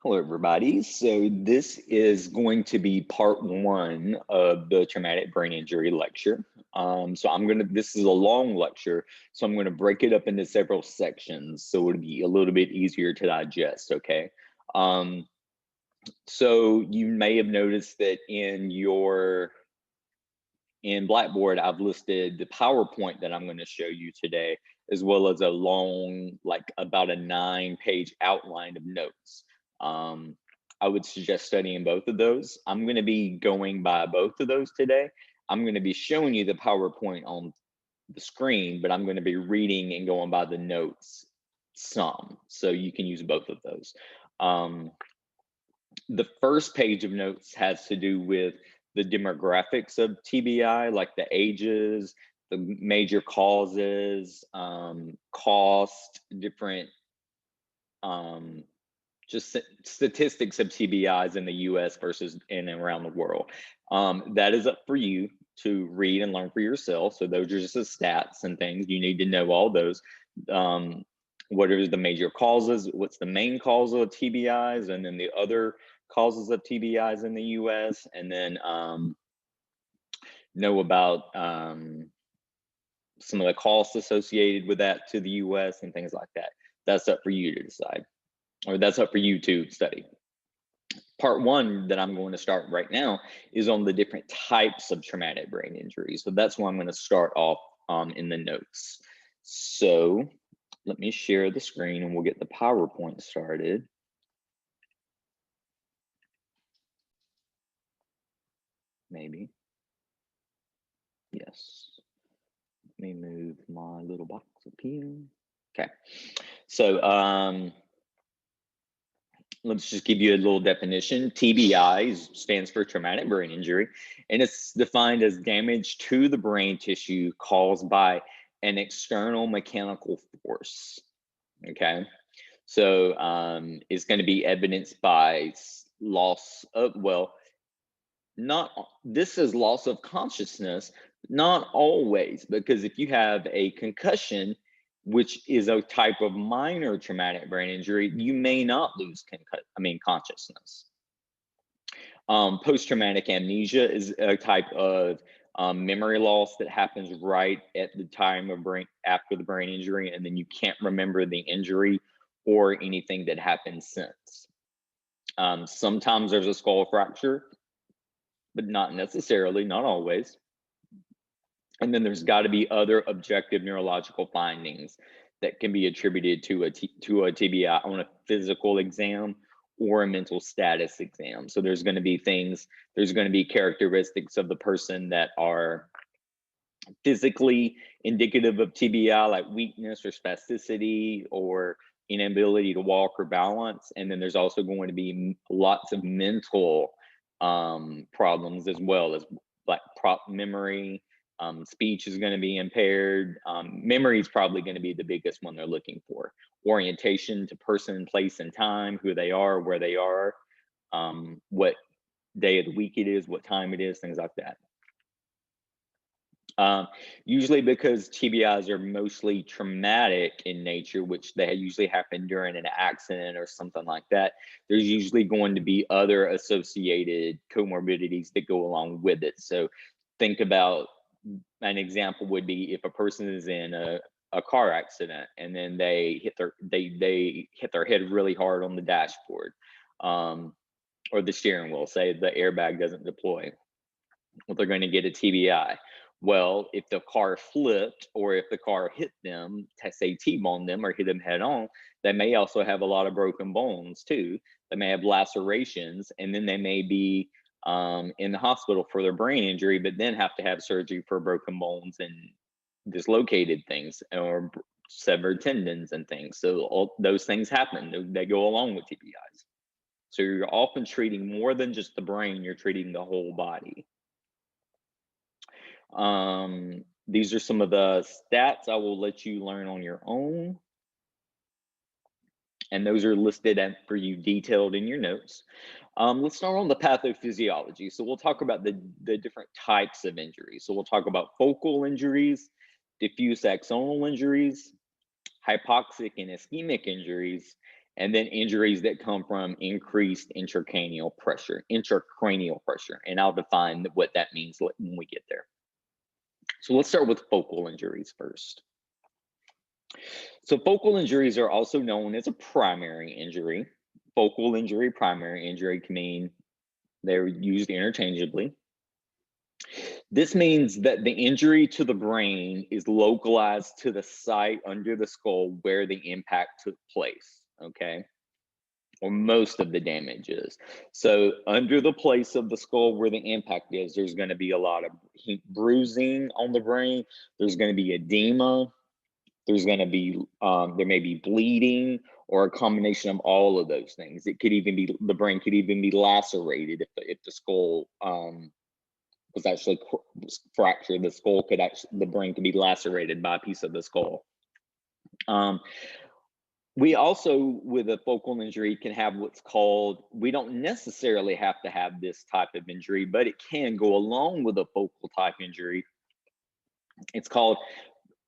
Hello, everybody. So this is going to be part one of the traumatic brain injury lecture. This is a long lecture, so I'm going to break it up into several sections so it'll be a little bit easier to digest, okay? So you may have noticed that in Blackboard, I've listed the PowerPoint that I'm going to show you today, as well as a long, like about a 9-page outline of notes. I would suggest studying both of those. I'm going to be going by both of those today. I'm going to be showing you the PowerPoint on the screen, but I'm going to be reading and going by the notes some, so you can use both of those. The first page of notes has to do with the demographics of TBI, like the ages, the major causes, cost, different just statistics of TBIs in the US versus in and around the world. That is up for you to read and learn for yourself. So those are just the stats and things. You need to know all those. What are the major causes? What's the main cause of TBIs? And then the other causes of TBIs in the US. And then know about some of the costs associated with that to the US and things like that. That's up for you to decide, or that's up for you to study. Part one that I'm going to start right now is on the different types of traumatic brain injuries. So that's why I'm going to start off in the notes. So let me share the screen and we'll get the PowerPoint started. Maybe. Yes. Let me move my little box up here. Okay. So let's just give you a little definition. TBI stands for traumatic brain injury, and it's defined as damage to the brain tissue caused by an external mechanical force. Okay, so it's going to be evidenced by loss of, this is loss of consciousness, not always, because if you have a concussion, which is a type of minor traumatic brain injury, you may not lose consciousness. Post-traumatic amnesia is a type of memory loss that happens right at the time of after the brain injury, and then you can't remember the injury or anything that happened since. Sometimes there's a skull fracture, but not necessarily, not always. And then there's got to be other objective neurological findings that can be attributed to a TBI on a physical exam or a mental status exam. So there's going to be characteristics of the person that are physically indicative of TBI, like weakness or spasticity or inability to walk or balance. And then there's also going to be lots of mental problems, as well as like memory. Speech is going to be impaired. Memory is probably going to be the biggest one they're looking for. Orientation to person, place, and time, who they are, where they are, what day of the week it is, what time it is, things like that. Usually because TBIs are mostly traumatic in nature, which they usually happen during an accident or something like that, there's usually going to be other associated comorbidities that go along with it. So think about, an example would be if a person is in a car accident and then they hit their head really hard on the dashboard or the steering wheel, say the airbag doesn't deploy. Well, they're going to get a TBI. Well, if the car flipped or if the car hit them, say T-boned them or hit them head on, they may also have a lot of broken bones too. They may have lacerations, and then they may be in the hospital for their brain injury, but then have to have surgery for broken bones and dislocated things or severed tendons and things. So all those things happen. They go along with TBIs. So you're often treating more than just the brain, you're treating the whole body. These are some of the stats I will let you learn on your own. And those are listed for you detailed in your notes. Let's start on the pathophysiology. So we'll talk about the different types of injuries. So we'll talk about focal injuries, diffuse axonal injuries, hypoxic and ischemic injuries, and then injuries that come from increased intracranial pressure, and I'll define what that means when we get there. So let's start with focal injuries first. So focal injuries are also known as a primary injury. Focal injury, primary injury can mean they're used interchangeably. This means that the injury to the brain is localized to the site under the skull where the impact took place, okay? Or most of the damage is. So under the place of the skull where the impact is, there's going to be a lot of bruising on the brain. There's going to be edema. There's going to be, there may be bleeding or a combination of all of those things. It could even be, the brain could even be lacerated if the skull was actually fractured. The skull could actually, the brain could be lacerated by a piece of the skull. We also, with a focal injury, can have what's called, we don't necessarily have to have this type of injury, but it can go along with a focal type injury. It's called,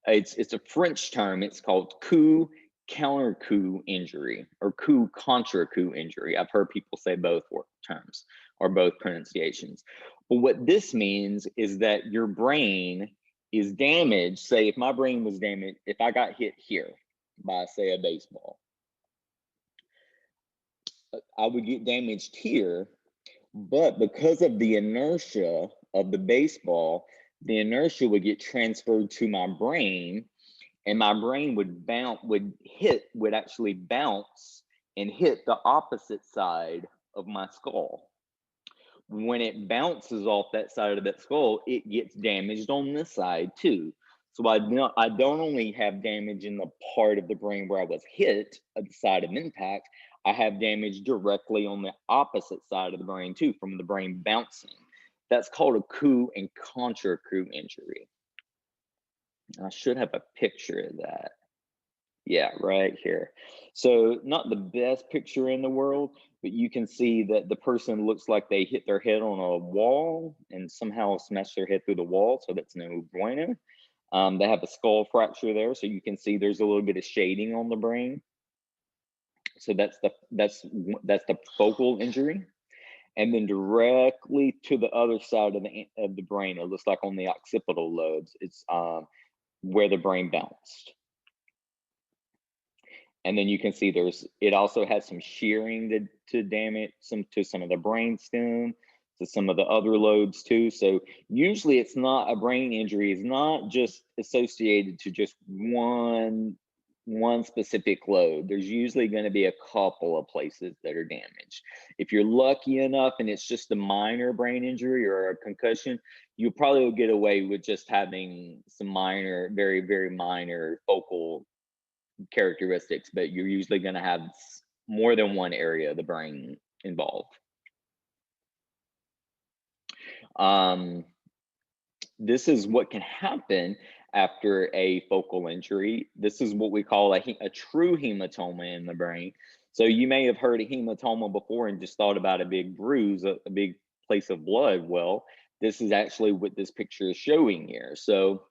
it's a French term, it's called coup counter coup injury or coup contra coup injury. I've heard people say both terms or both pronunciations. But what this means is that your brain is damaged. Say if my brain was damaged, if I got hit here by, say, a baseball, I would get damaged here, but because of the inertia of the baseball, the inertia would get transferred to my brain, and my brain would actually bounce and hit the opposite side of my skull. When it bounces off that side of that skull, it gets damaged on this side too. So I don't only have damage in the part of the brain where I was hit at the side of impact, I have damage directly on the opposite side of the brain too, from the brain bouncing. That's called a coup and contra coup injury. I should have a picture of that. Yeah, right here. So not the best picture in the world, but you can see that the person looks like they hit their head on a wall and somehow smashed their head through the wall. So that's no bueno. They have a skull fracture there. So you can see there's a little bit of shading on the brain. So that's the focal injury. And then directly to the other side of the brain, it looks like on the occipital lobes, it's where the brain bounced. And then you can see it also has some shearing to damage some of the brain stem, to some of the other lobes too. So usually it's not, a brain injury is not just associated to just one specific lobe. There's usually going to be a couple of places that are damaged. If you're lucky enough and it's just a minor brain injury or a concussion, you probably will get away with just having some minor, very, very minor focal characteristics, but you're usually going to have more than one area of the brain involved. This is what can happen after a focal injury. This is what we call a true hematoma in the brain. So you may have heard of hematoma before and just thought about a big bruise, a big place of blood. Well, this is actually what this picture is showing here. So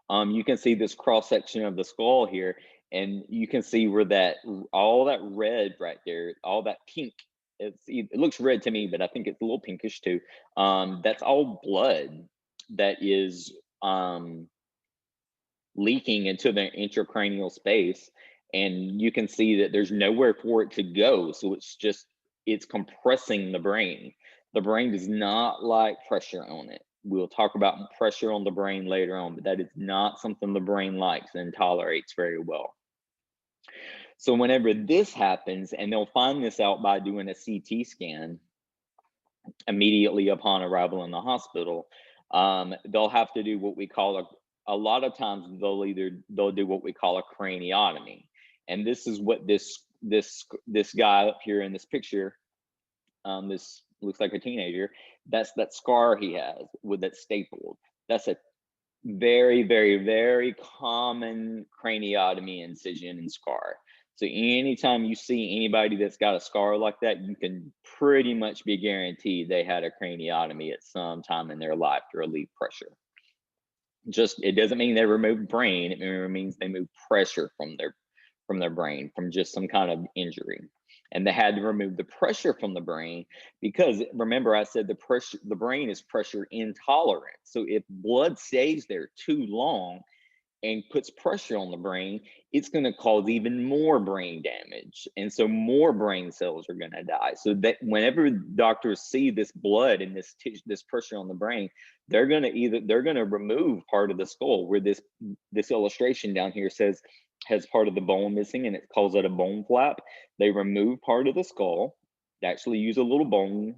you can see this cross section of the skull here, and you can see where all that red right there, all that pink, it looks red to me, but I think it's a little pinkish too. That's all blood that is leaking into the intracranial space, and you can see that there's nowhere for it to go. So it's compressing the brain. The brain does not like pressure on it. We'll talk about pressure on the brain later on, but that is not something the brain likes and tolerates very well. So whenever this happens, and they'll find this out by doing a CT scan immediately upon arrival in the hospital, they'll have to do what we call a lot of times they'll do what we call a craniotomy. And this is what this guy up here in this picture, this looks like a teenager, that's that scar he has with that stapled. That's a very, very, very common craniotomy incision and scar. So anytime you see anybody that's got a scar like that, you can pretty much be guaranteed they had a craniotomy at some time in their life to relieve pressure. It doesn't mean they remove brain, it means they move pressure from from their brain from just some kind of injury. And they had to remove the pressure from the brain because remember I said the brain is pressure intolerant. So if blood stays there too long and puts pressure on the brain, it's going to cause even more brain damage. And so more brain cells are going to die. So that whenever doctors see this blood and this pressure on the brain, they're going to remove part of the skull where this illustration down here says has part of the bone missing and it calls it a bone flap. They remove part of the skull. They actually use a little bone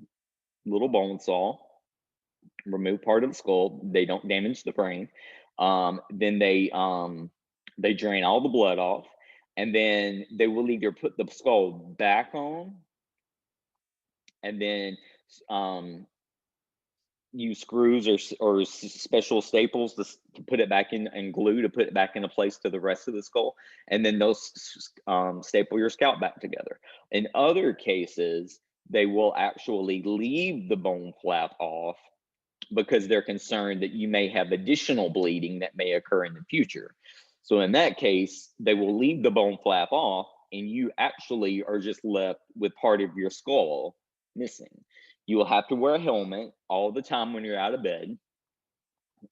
saw, remove part of the skull. They don't damage the brain. Then they drain all the blood off, and then they will either put the skull back on, and then use screws or special staples to put it back in and glue to put it back into place to the rest of the skull, and then those staple your scalp back together. In other cases, they will actually leave the bone flap off because they're concerned that you may have additional bleeding that may occur in the future. So in that case, they will leave the bone flap off and you actually are just left with part of your skull missing. You will have to wear a helmet all the time when you're out of bed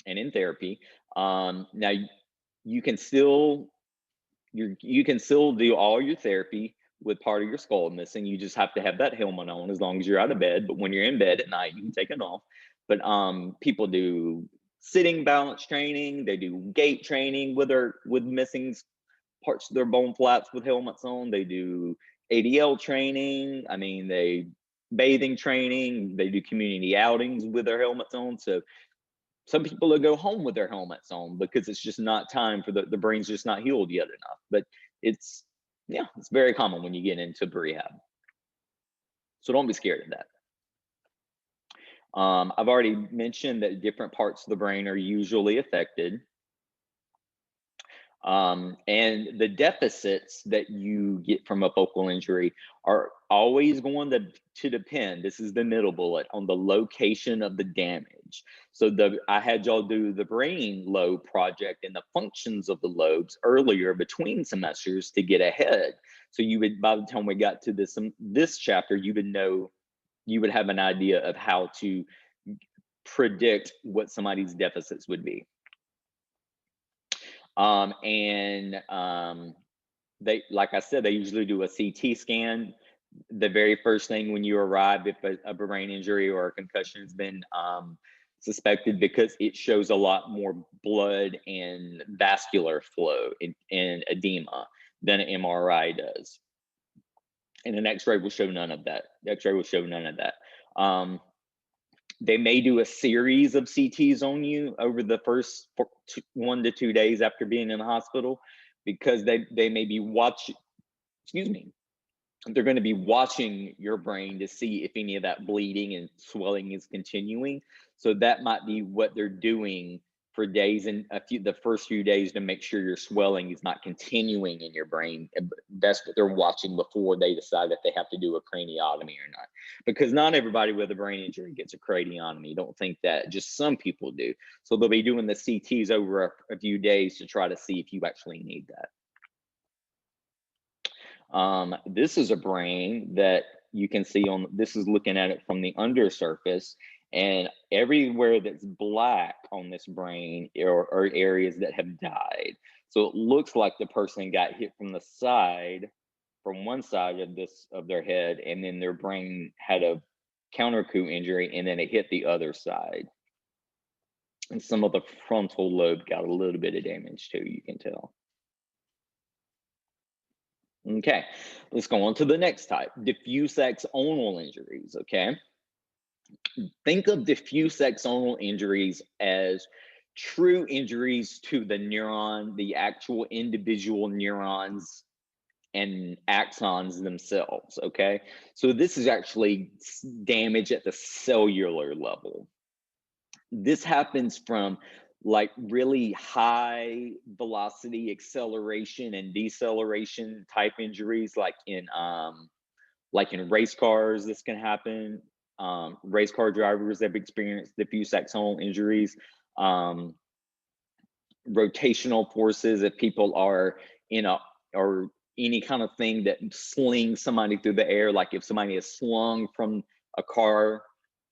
and in therapy. Now you can still do all your therapy with part of your skull missing. You just have to have that helmet on as long as you're out of bed. But when you're in bed at night, you can take it off. But people do sitting balance training. They do gait training with missing parts of their bone flaps with helmets on. They do ADL training. I mean, bathing training. They do community outings with their helmets on. So some people will go home with their helmets on because it's just not time for the brain's just not healed yet enough. But it's very common when you get into rehab. So don't be scared of that. I've already mentioned that different parts of the brain are usually affected. And the deficits that you get from a focal injury are always going to depend, this is the middle bullet, on the location of the damage. So I had y'all do the brain lobe project and the functions of the lobes earlier between semesters to get ahead. So you would, by the time we got to this chapter, you would have an idea of how to predict what somebody's deficits would be. They, like I said, they usually do a CT scan the very first thing when you arrive if a brain injury or a concussion has been suspected, because it shows a lot more blood and vascular flow and edema than an MRI does. And an X-ray will show none of that. The X-ray will show none of that. They may do a series of CTs on you over the first 1 to 2 days after being in the hospital, because they may be watching, they're going to be watching your brain to see if any of that bleeding and swelling is continuing. So that might be what they're doing for days and the first few days to make sure your swelling is not continuing in your brain. That's what they're watching before they decide if they have to do a craniotomy or not. Because not everybody with a brain injury gets a craniotomy. Don't think that, just some people do. So they'll be doing the CTs over a few days to try to see if you actually need that. This is a brain that you can see this is looking at it from the undersurface. And everywhere that's black on this brain are areas that have died. So it looks like the person got hit from the side, from one side of their head, and then their brain had a counter-coup injury, and then it hit the other side. And some of the frontal lobe got a little bit of damage too, you can tell. Okay, let's go on to the next type, diffuse axonal injuries, okay? Think of diffuse axonal injuries as true injuries to the neuron, the actual individual neurons and axons themselves, okay? So this is actually damage at the cellular level. This happens from like really high velocity acceleration and deceleration type injuries, like in race cars. This can happen. Race car drivers that have experienced diffuse axonal injuries, rotational forces if people are any kind of thing that slings somebody through the air, like if somebody is slung from a car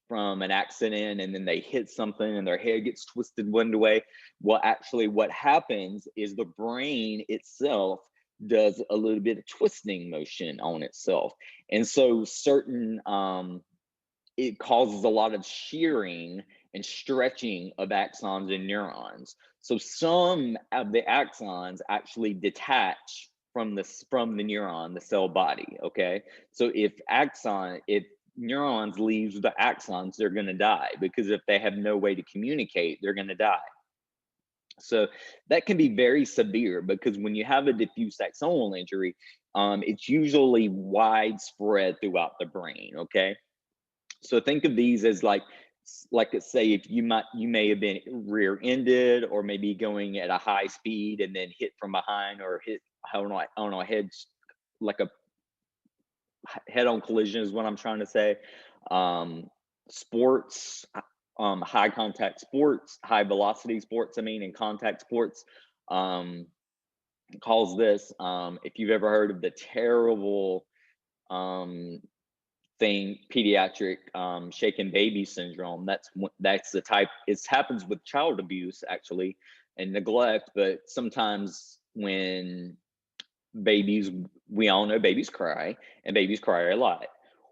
from an accident and then they hit something and their head gets twisted one way. Well, actually, what happens is the brain itself does a little bit of twisting motion on itself. And so it causes a lot of shearing and stretching of axons and neurons. So some of the axons actually detach from the neuron, the cell body. Okay, so if neurons leaves the axons, they're going to die, because if they have no way to communicate, they're going to die. So that can be very severe, because when you have a diffuse axonal injury, it's usually widespread throughout the brain. Okay, so think of these as like let's say if you may have been rear-ended, or maybe going at a high speed and then hit from behind, or hit, I don't know, like a head-on collision is what I'm trying to say. Sports, high contact sports, high velocity sports, and contact sports, calls this, if you've ever heard of the terrible thing, pediatric shaken baby syndrome. That's the type. It happens with child abuse, actually, and neglect. But sometimes when babies, we all know babies cry, and babies cry a lot.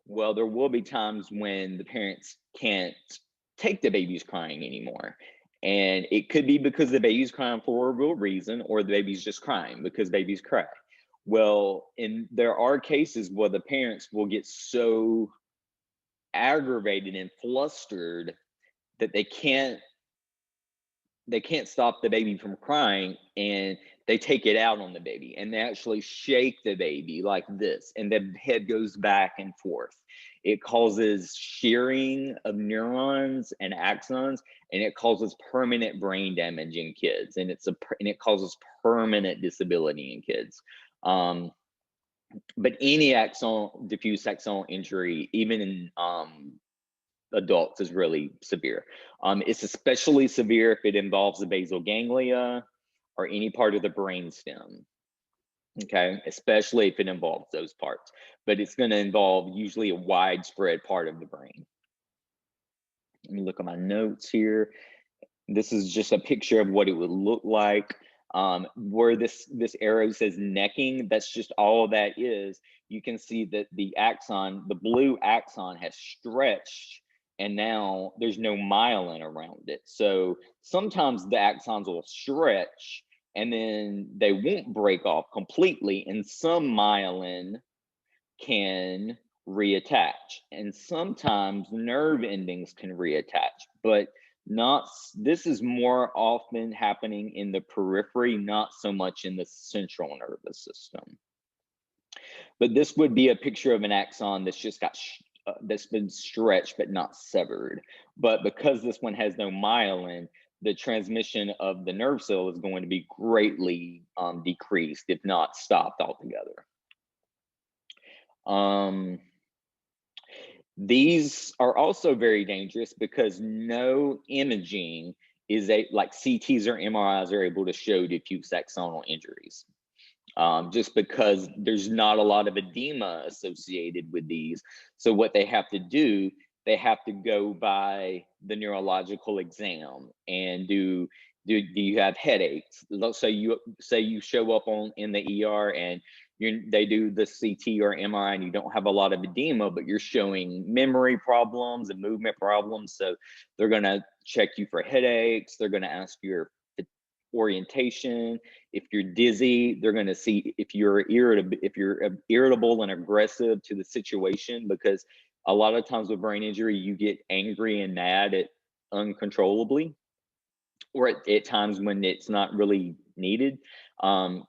Well, there will be times when the parents can't take the baby's crying anymore. And it could be because the baby's crying for a real reason, or the baby's just crying because babies cry. Well, there are cases where the parents will get so aggravated and flustered that they can't stop the baby from crying, and they take it out on the baby, and they actually shake the baby like this, and the head goes back and forth. It causes shearing of neurons and axons, and it causes permanent brain damage in kids, and it causes permanent disability in kids. But any diffuse axonal injury, even in adults, is really severe. It's especially severe if it involves the basal ganglia or any part of the brain stem. Okay, especially if it involves those parts, but it's going to involve usually a widespread part of the brain. Let me look at my notes here. This is just a picture of what it would look like. Where this arrow says necking, that's just all that is. You can see that the blue axon has stretched, and now there's no myelin around it. So sometimes the axons will stretch and then they won't break off completely, and some myelin can reattach, and sometimes nerve endings can reattach, but this is more often happening in the periphery, not so much in the central nervous system. But this would be a picture of an axon that's just that's been stretched but not severed. But because this one has no myelin, the transmission of the nerve cell is going to be greatly decreased, if not stopped altogether. These are also very dangerous because no imaging like CTs or MRIs are able to show diffuse axonal injuries. Just because there's not a lot of edema associated with these. So what they have to do, they have to go by the neurological exam and do you have headaches? So you show up in the ER and they do the CT or MRI and you don't have a lot of edema, but you're showing memory problems and movement problems. So they're going to check you for headaches. They're going to ask your orientation. If you're dizzy, they're going to see if you're irritable and aggressive to the situation, because a lot of times with brain injury, you get angry and mad uncontrollably, or at times when it's not really needed.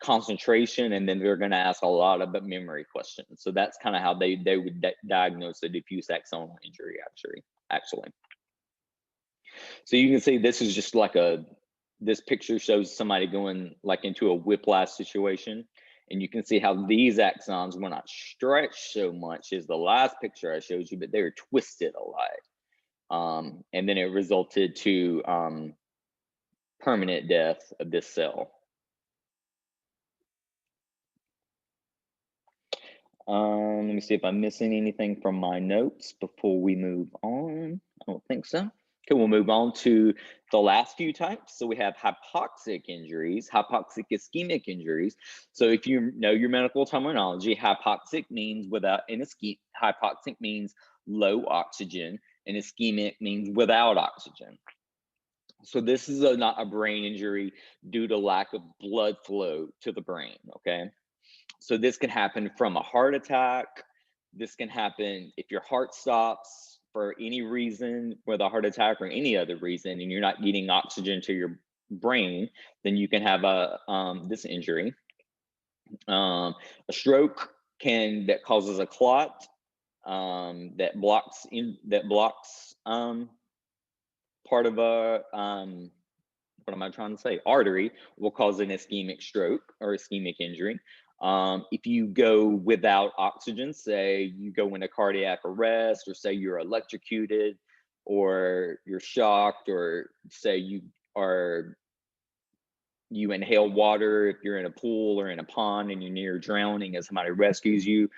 Concentration, and then they're going to ask a lot of memory questions. So that's kind of how they would diagnose a diffuse axonal injury, actually. So you can see this is just like this picture shows somebody going like into a whiplash situation, and you can see how these axons were not stretched so much as the last picture I showed you, but they were twisted a lot, and then it resulted to permanent death of this cell. Let me see if I'm missing anything from my notes before we move on. I don't think so. Okay, we'll move on to the last few types. So we have hypoxic injuries, hypoxic ischemic injuries. So if you know your medical terminology, hypoxic means without, hypoxic means low oxygen, and ischemic means without oxygen. So this is not a brain injury due to lack of blood flow to the brain, okay? So this can happen from a heart attack. This can happen if your heart stops for any reason, whether a heart attack or any other reason, and you're not getting oxygen to your brain, then you can have this injury. A stroke that causes a clot that blocks part of a what am I trying to say? Artery will cause an ischemic stroke or ischemic injury. If you go without oxygen, say you go into cardiac arrest, or say you're electrocuted, or you're shocked, or say you inhale water if you're in a pool or in a pond and you're near drowning and somebody rescues you.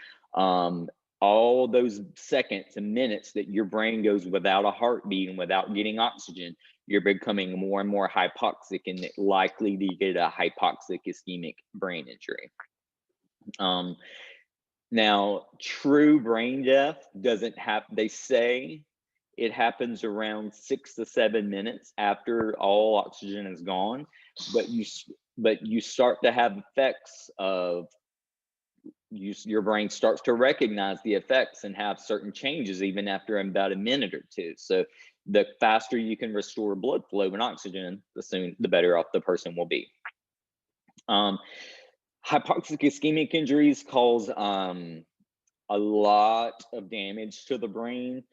All those seconds and minutes that your brain goes without a heartbeat and without getting oxygen, you're becoming more and more hypoxic and likely to get a hypoxic ischemic brain injury. Now, true brain death doesn't happen. They say it happens around 6 to 7 minutes after all oxygen is gone, but you start to have effects of your brain starts to recognize the effects and have certain changes even after about a minute or two. So the faster you can restore blood flow and oxygen, the better off the person will be. Hypoxic ischemic injuries cause a lot of damage to the brain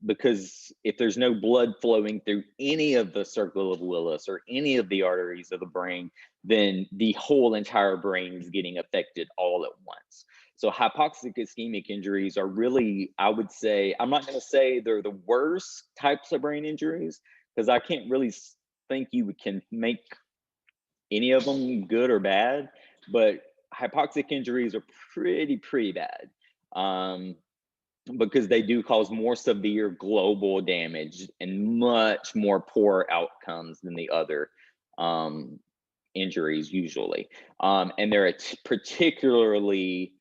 because if there's no blood flowing through any of the circle of Willis or any of the arteries of the brain, then the whole entire brain is getting affected all at once. So hypoxic ischemic injuries are really, I would say, I'm not going to say they're the worst types of brain injuries, because I can't really think you can make any of them good or bad, but hypoxic injuries are pretty bad because they do cause more severe global damage and much more poor outcomes than the other injuries usually. And they're particularly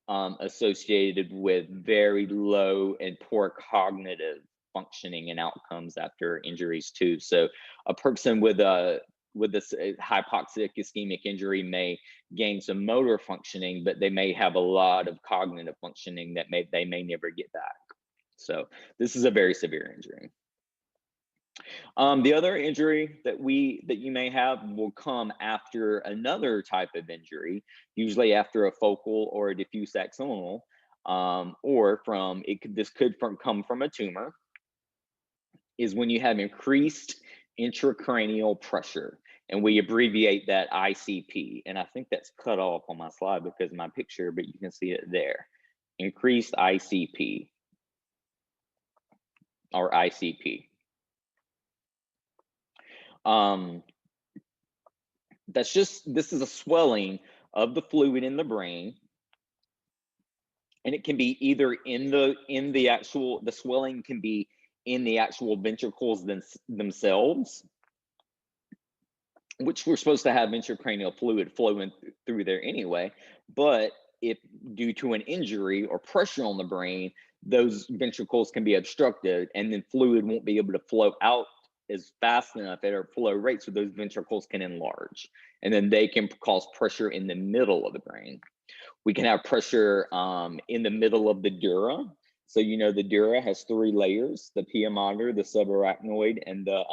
associated with very low and poor cognitive functioning and outcomes after injuries too. So a person with this hypoxic ischemic injury may gain some motor functioning, but they may have a lot of cognitive functioning that they may never get back. So this is a very severe injury. The other injury that you may have will come after another type of injury, usually after a focal or a diffuse axonal, or this could come from a tumor, is when you have increased intracranial pressure, and we abbreviate that ICP. And I think that's cut off on my slide because of my picture, but you can see it there. Increased ICP or ICP. This is a swelling of the fluid in the brain, and it can be either the swelling can be in the actual ventricles themselves, which we're supposed to have intracranial fluid flowing through there anyway. But if due to an injury or pressure on the brain, those ventricles can be obstructed, and then fluid won't be able to flow out as fast enough at our flow rate, so those ventricles can enlarge, and then they can cause pressure in the middle of the brain. We can have pressure in the middle of the dura. So the dura has 3 layers: the pia mater, the subarachnoid, and the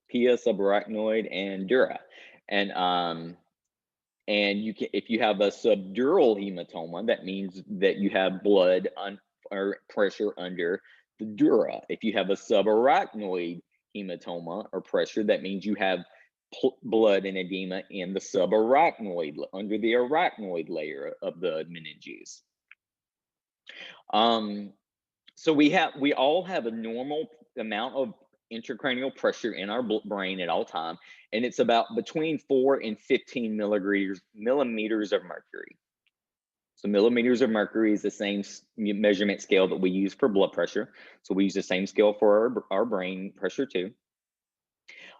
pia, subarachnoid, and dura. And you can, if you have a subdural hematoma, that means that you have blood or pressure under the dura. If you have a subarachnoid hematoma or pressure, that means you have blood and edema in the subarachnoid, under the arachnoid layer of the meninges. So we all have a normal amount of intracranial pressure in our brain at all time, and it's about between 4 and 15 millimeters of mercury. So millimeters of mercury is the same measurement scale that we use for blood pressure. So we use the same scale for our brain pressure too.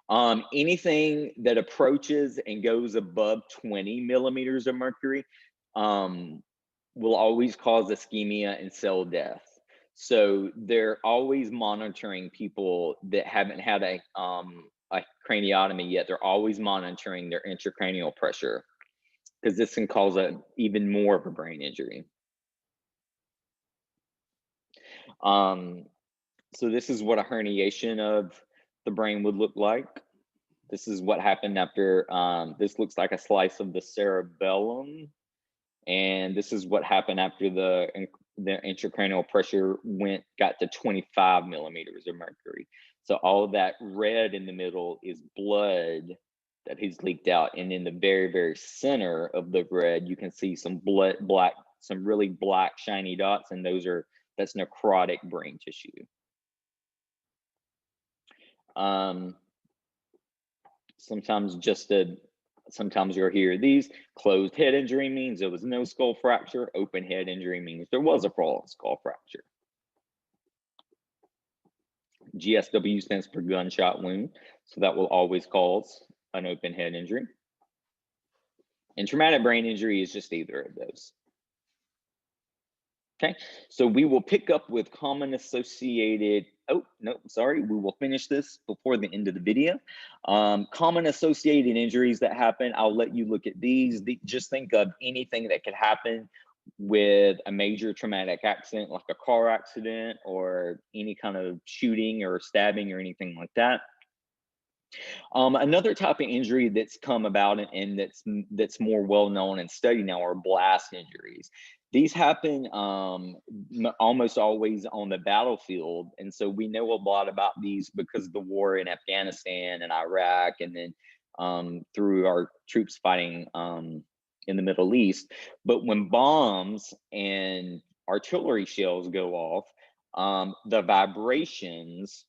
Anything that approaches and goes above 20 millimeters of mercury will always cause ischemia and cell death. So they're always monitoring people that haven't had a craniotomy yet. They're always monitoring their intracranial pressure, because this can cause even more of a brain injury. So this is what a herniation of the brain would look like. This is what happened after, this looks like a slice of the cerebellum. And this is what happened after the intracranial pressure got to 25 millimeters of mercury. So all of that red in the middle is blood that he's leaked out. And in the very, very center of the red, you can see some some really black shiny dots, and that's necrotic brain tissue. Sometimes you'll hear these. Closed head injury means there was no skull fracture. Open head injury means there was a skull fracture. GSW stands for gunshot wound, so that will always cause an open head injury. And traumatic brain injury is just either of those. Okay, so we will pick up with common associated, we will finish this before the end of the video. Common associated injuries that happen, I'll let you look at these. Just think of anything that could happen with a major traumatic accident, like a car accident or any kind of shooting or stabbing or anything like that. Another type of injury that's come about and that's more well known and studied now are blast injuries. These happen almost always on the battlefield, and so we know a lot about these because of the war in Afghanistan and Iraq, and then through our troops fighting in the Middle East. But when bombs and artillery shells go off, the vibrations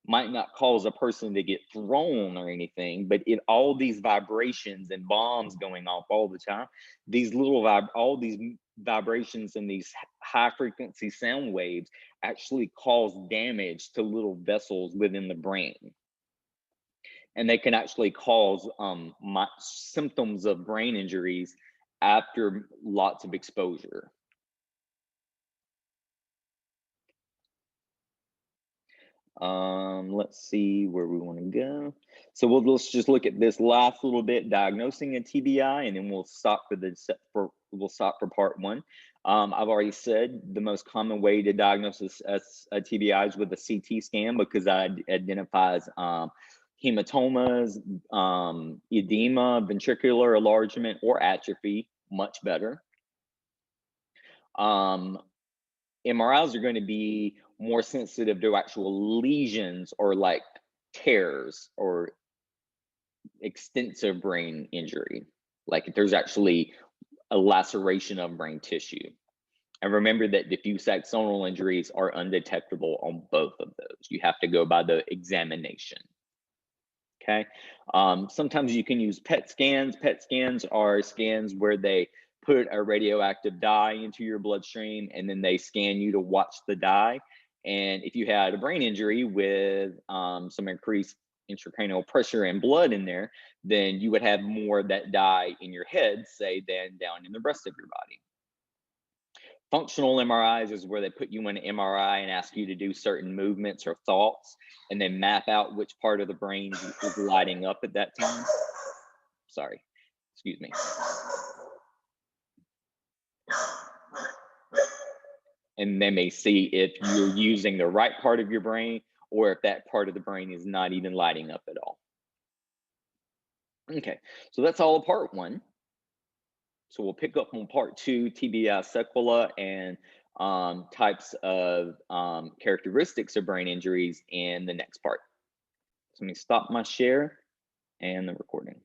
might not cause a person to get thrown or anything, but all these vibrations and bombs going off all the time, all these vibrations and these high frequency sound waves actually cause damage to little vessels within the brain. And they can actually cause symptoms of brain injuries after lots of exposure. Let's see where we want to go. So let's just look at this last little bit, diagnosing a TBI, and then we'll stop for part one. I've already said the most common way to diagnose a TBI is with a CT scan, because that identifies hematomas, edema, ventricular enlargement, or atrophy much better. MRIs are going to be more sensitive to actual lesions or like tears or extensive brain injury, like if there's actually a laceration of brain tissue. And remember that diffuse axonal injuries are undetectable on both of those. You have to go by the examination. Okay. Sometimes you can use PET scans. PET scans are scans where they put a radioactive dye into your bloodstream, and then they scan you to watch the dye. And if you had a brain injury with some increased intracranial pressure and blood in there, then you would have more of that dye in your head, say, than down in the rest of your body. Functional MRIs is where they put you in an MRI and ask you to do certain movements or thoughts, and then map out which part of the brain is lighting up at that time. Sorry, excuse me. And they may see if you're using the right part of your brain, or if that part of the brain is not even lighting up at all. Okay, so that's all of part one. So we'll pick up on part two, TBI sequela and types of characteristics of brain injuries in the next part. So let me stop my share and the recording.